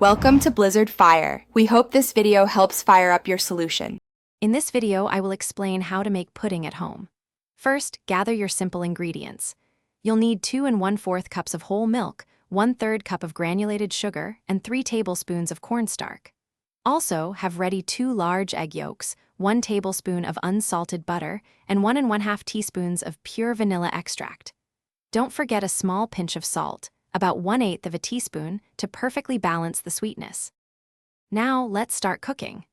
Welcome to Blizzard Fire. We hope this video helps fire up your solution. In this video, I will explain how to make pudding at home. First, gather your simple ingredients. You'll need 2 1/4 cups of whole milk, 1/3 cup of granulated sugar, and 3 tablespoons of cornstarch. Also, have ready 2 large egg yolks, 1 tablespoon of unsalted butter, and 1 1/2 teaspoons of pure vanilla extract. Don't forget a small pinch of salt, about 1/8 of a teaspoon, to perfectly balance the sweetness. Now, let's start cooking.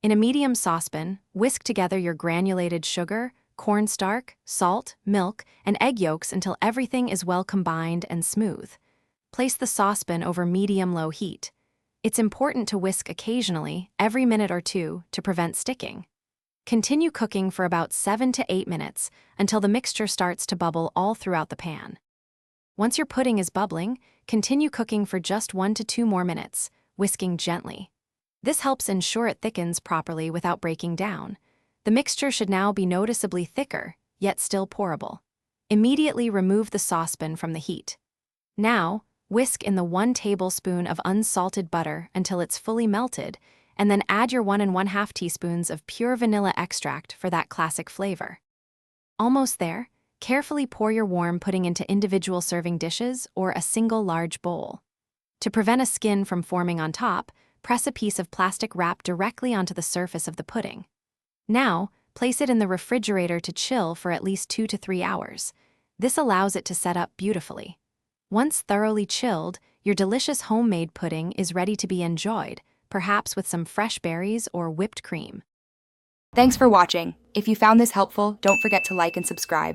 In a medium saucepan, whisk together your granulated sugar, cornstarch, salt, milk, and egg yolks until everything is well combined and smooth. Place the saucepan over medium-low heat. It's important to whisk occasionally, every minute or two, to prevent sticking. Continue cooking for about 7 to 8 minutes until the mixture starts to bubble all throughout the pan. Once your pudding is bubbling, continue cooking for just 1 to 2 more minutes, whisking gently. This helps ensure it thickens properly without breaking down. The mixture should now be noticeably thicker, yet still pourable. Immediately remove the saucepan from the heat. Now, whisk in the 1 tablespoon of unsalted butter until it's fully melted, and then add your 1 1/2 teaspoons of pure vanilla extract for that classic flavor. Almost there, carefully pour your warm pudding into individual serving dishes or a single large bowl. To prevent a skin from forming on top, press a piece of plastic wrap directly onto the surface of the pudding. Now, place it in the refrigerator to chill for at least 2 to 3 hours. This allows it to set up beautifully. Once thoroughly chilled, your delicious homemade pudding is ready to be enjoyed, perhaps with some fresh berries or whipped cream. Thanks for watching. If you found this helpful, don't forget to like and subscribe.